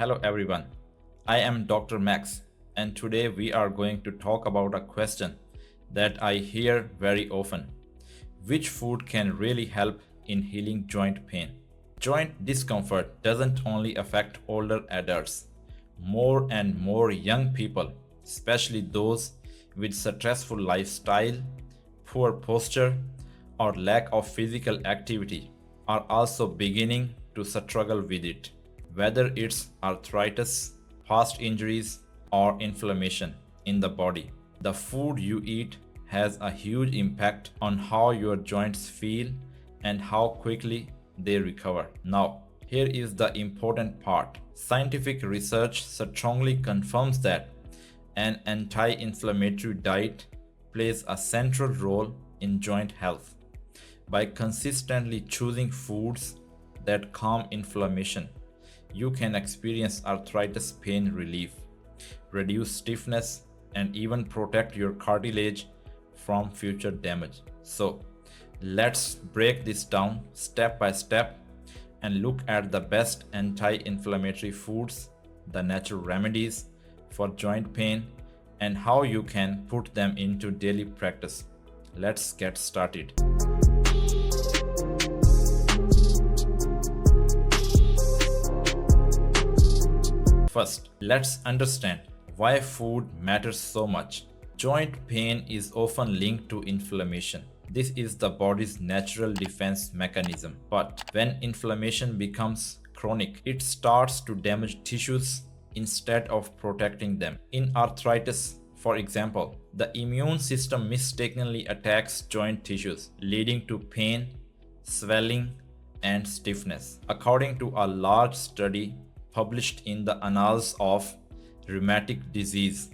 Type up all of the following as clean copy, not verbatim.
Hello everyone, I am Dr. Max, and today we are going to talk about a question that I hear very often. Which food can really help in healing joint pain? Joint discomfort doesn't only affect older adults. More and more young people, especially those with stressful lifestyle, poor posture, or lack of physical activity, are also beginning to struggle with it. Whether it's arthritis, past injuries, or inflammation in the body, the food you eat has a huge impact on how your joints feel and how quickly they recover. Now, here is the important part. Scientific research strongly confirms that an anti-inflammatory diet plays a central role in joint health. By consistently choosing foods that calm inflammation, you can experience arthritis pain relief, reduce stiffness, and even protect your cartilage from future damage. So, let's break this down step by step and look at the best anti-inflammatory foods, the natural remedies for joint pain, and how you can put them into daily practice. Let's get started. First, let's understand why food matters so much. Joint pain is often linked to inflammation. This is the body's natural defense mechanism. But when inflammation becomes chronic, it starts to damage tissues instead of protecting them. In arthritis, for example, the immune system mistakenly attacks joint tissues, leading to pain, swelling, and stiffness. According to a large study published in the Annals of Rheumatic Disease,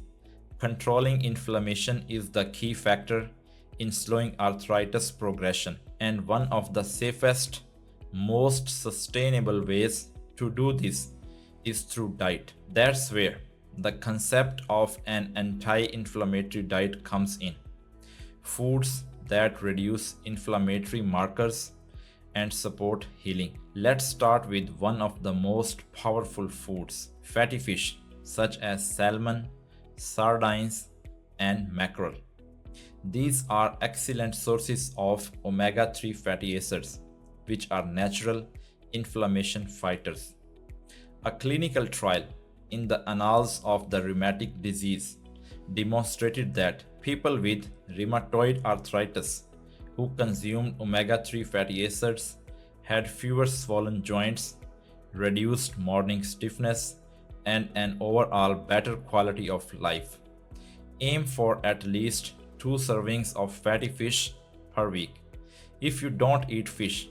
controlling inflammation is the key factor in slowing arthritis progression, and one of the safest, most sustainable ways to do this is through diet. That's where the concept of an anti-inflammatory diet comes in. Foods that reduce inflammatory markers and support healing. Let's start with one of the most powerful foods, fatty fish, such as salmon, sardines, and mackerel. These are excellent sources of omega-3 fatty acids, which are natural inflammation fighters. A clinical trial in the Annals of the Rheumatic Disease demonstrated that people with rheumatoid arthritis who consumed omega-3 fatty acids had fewer swollen joints, reduced morning stiffness, and an overall better quality of life. Aim for at least 2 servings of fatty fish per week. If you don't eat fish,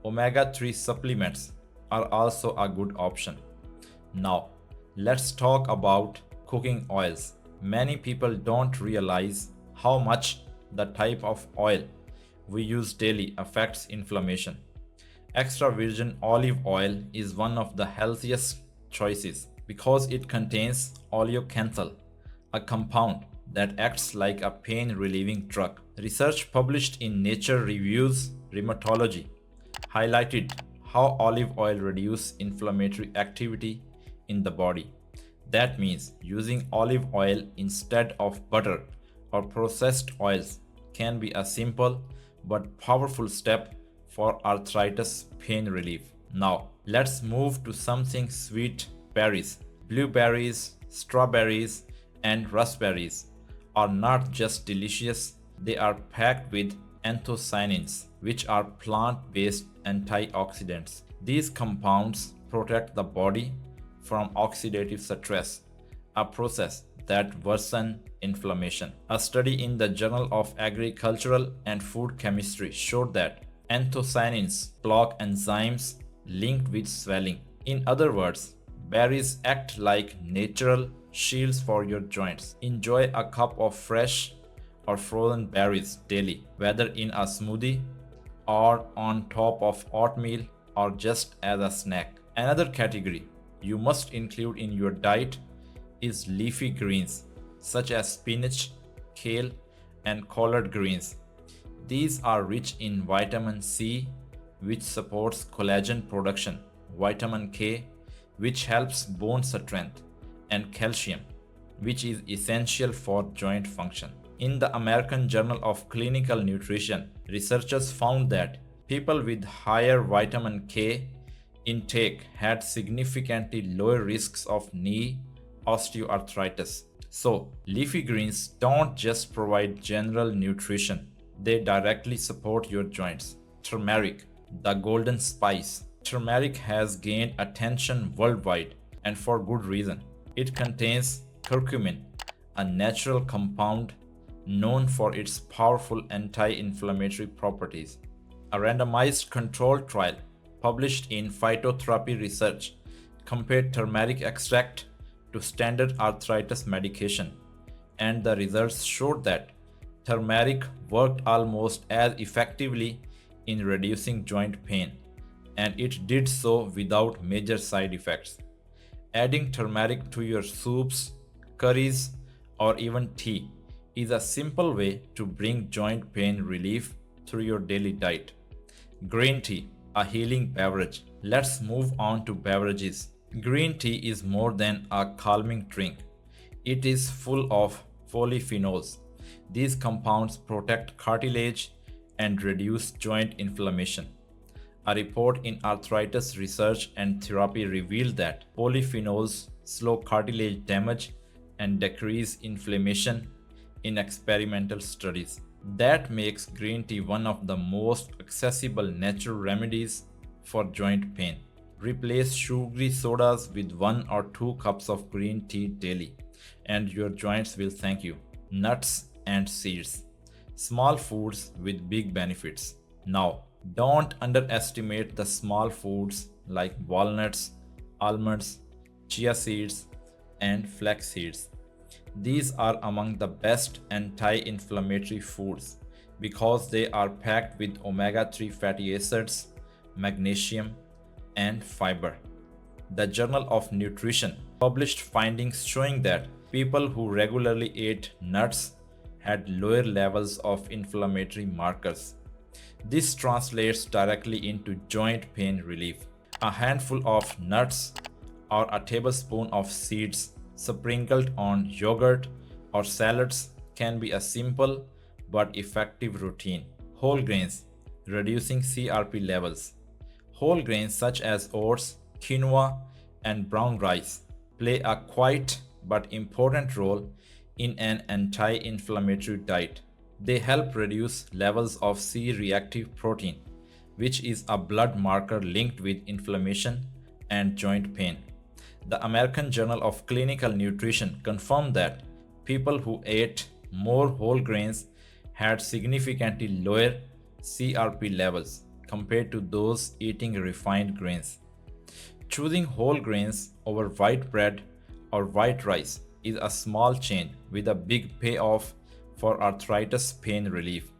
omega-3 supplements are also a good option. Now, let's talk about cooking oils. Many people don't realize how much the type of oil we use daily affects inflammation. Extra virgin olive oil is one of the healthiest choices because it contains oleocanthal, a compound that acts like a pain-relieving drug. Research published in Nature Reviews Rheumatology highlighted how olive oil reduces inflammatory activity in the body. That means using olive oil instead of butter or processed oils can be a simple but powerful step for arthritis pain relief. Now, let's move to something sweet. Berries, blueberries, strawberries, and raspberries are not just delicious, they are packed with anthocyanins, which are plant-based antioxidants. These compounds protect the body from oxidative stress, a process that worsens inflammation. A study in the Journal of Agricultural and Food Chemistry showed that anthocyanins block enzymes linked with swelling. In other words, berries act like natural shields for your joints. Enjoy a cup of fresh or frozen berries daily, whether in a smoothie or on top of oatmeal or just as a snack. Another category you must include in your diet is leafy greens such as spinach, kale, and collard greens. These are rich in vitamin C, which supports collagen production, vitamin K, which helps bone strength, and calcium, which is essential for joint function. In the American Journal of Clinical Nutrition, researchers found that people with higher vitamin K intake had significantly lower risks of knee osteoarthritis. So, leafy greens don't just provide general nutrition, they directly support your joints. Turmeric, the golden spice. Turmeric has gained attention worldwide, and for good reason. It contains curcumin, a natural compound known for its powerful anti-inflammatory properties. A randomized controlled trial published in Phytotherapy Research compared turmeric extract to standard arthritis medication, and the results showed that turmeric worked almost as effectively in reducing joint pain, and it did so without major side effects. Adding turmeric to your soups, curries, or even tea is a simple way to bring joint pain relief through your daily diet. Green tea, a healing beverage. Let's move on to beverages. Green tea is more than a calming drink. It is full of polyphenols. These compounds protect cartilage and reduce joint inflammation. A report in Arthritis Research and Therapy revealed that polyphenols slow cartilage damage and decrease inflammation in experimental studies. That makes green tea one of the most accessible natural remedies for joint pain. Replace sugary sodas with 1 or 2 cups of green tea daily, and your joints will thank you. Nuts and seeds. Small foods with big benefits. Now, don't underestimate the small foods like walnuts, almonds, chia seeds, and flax seeds. These are among the best anti-inflammatory foods because they are packed with omega-3 fatty acids, magnesium, and fiber. The Journal of Nutrition published findings showing that people who regularly ate nuts had lower levels of inflammatory markers. This translates directly into joint pain relief. A handful of nuts or a tablespoon of seeds sprinkled on yogurt or salads can be a simple but effective routine. Whole grains, reducing CRP levels. Whole grains such as oats, quinoa, and brown rice play a quiet but important role in an anti-inflammatory diet. They help reduce levels of C-reactive protein, which is a blood marker linked with inflammation and joint pain. The American Journal of Clinical Nutrition confirmed that people who ate more whole grains had significantly lower CRP levels compared to those eating refined grains. Choosing whole grains over white bread or white rice is a small change with a big payoff for arthritis pain relief.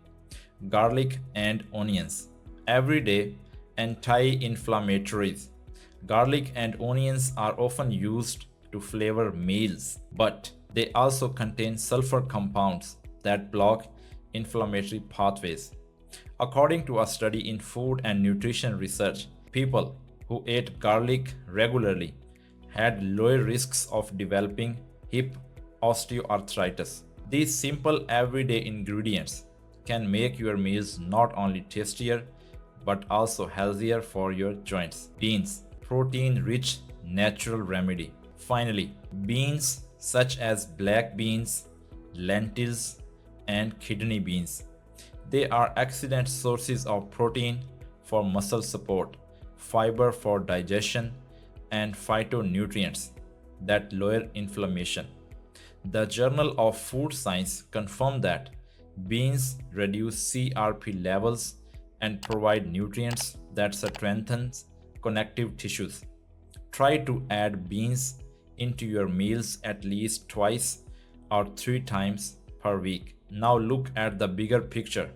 Garlic and onions. Everyday anti-inflammatories. Garlic and onions are often used to flavor meals, but they also contain sulfur compounds that block inflammatory pathways. According to a study in Food and Nutrition Research, people who ate garlic regularly had lower risks of developing hip osteoarthritis. These simple everyday ingredients can make your meals not only tastier but also healthier for your joints. Beans, protein-rich natural remedy. Finally, beans such as black beans, lentils, and kidney beans. They are excellent sources of protein for muscle support, fiber for digestion, and phytonutrients that lower inflammation. The Journal of Food Science confirmed that beans reduce CRP levels and provide nutrients that strengthen connective tissues. Try to add beans into your meals at least twice or 3 times per week. Now look at the bigger picture.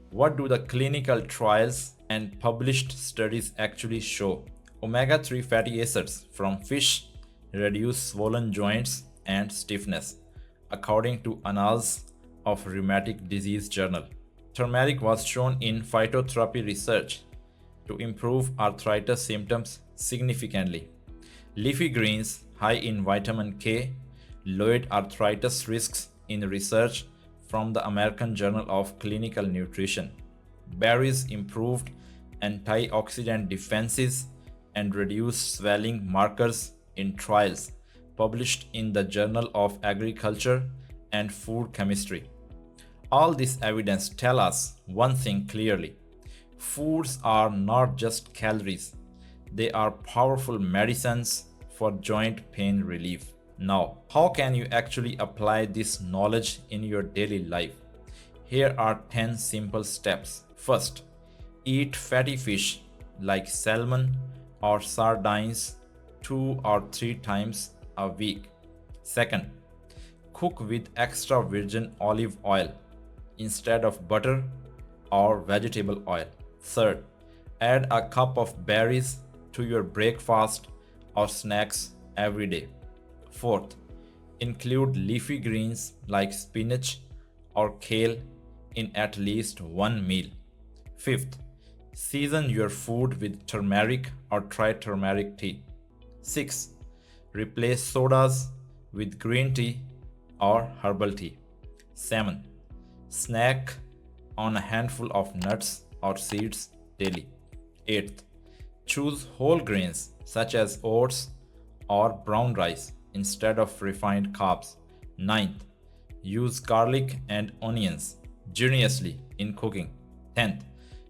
What do the clinical trials and published studies actually show? Omega-3 fatty acids from fish reduce swollen joints and stiffness, according to Annals of Rheumatic Disease Journal. Turmeric was shown in phytotherapy research to improve arthritis symptoms significantly. Leafy greens high in vitamin K lowered arthritis risks in research from the American Journal of Clinical Nutrition. Berries improved antioxidant defenses and reduced swelling markers in trials published in the Journal of Agriculture and Food Chemistry. All this evidence tells us one thing clearly: foods are not just calories, they are powerful medicines for joint pain relief. Now, how can you actually apply this knowledge in your daily life? Here are 10 simple steps. First, eat fatty fish like salmon or sardines 2 or 3 times a week. Second, cook with extra virgin olive oil instead of butter or vegetable oil. Third, add a cup of berries to your breakfast or snacks every day. Fourth, include leafy greens like spinach or kale in at least one meal. Fifth, season your food with turmeric or try turmeric tea. Sixth, replace sodas with green tea or herbal tea. 7. Snack on a handful of nuts or seeds daily. 8th, choose whole grains such as oats or brown rice instead of refined carbs. 9th, use garlic and onions generously in cooking. 10th,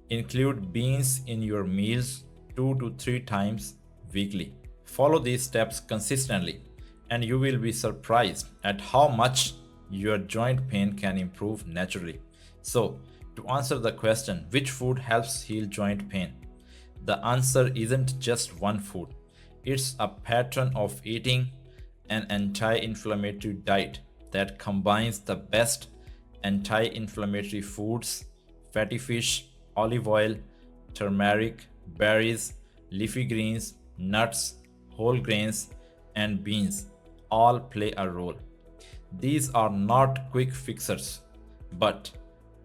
include beans in your meals 2 to 3 times weekly. Follow these steps consistently, and you will be surprised at how much your joint pain can improve naturally. So, to answer the question, which food helps heal joint pain? The answer isn't just one food. It's a pattern of eating an anti-inflammatory diet that combines the best anti-inflammatory foods: fatty fish, olive oil, turmeric, berries, leafy greens, nuts, whole grains, and beans all play a role. These are not quick fixes, but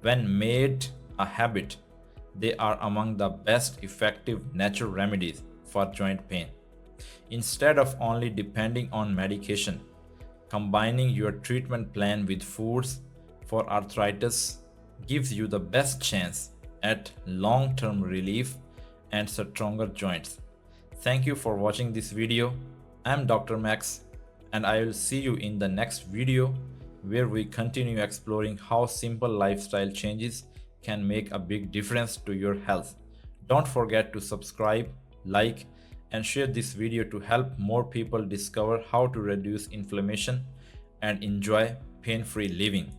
when made a habit, they are among the best effective natural remedies for joint pain. Instead of only depending on medication, combining your treatment plan with foods for arthritis gives you the best chance at long-term relief and stronger joints. Thank you for watching this video. I'm Dr. Max, and I will see you in the next video where we continue exploring how simple lifestyle changes can make a big difference to your health. Don't forget to subscribe, like, and share this video to help more people discover how to reduce inflammation and enjoy pain-free living.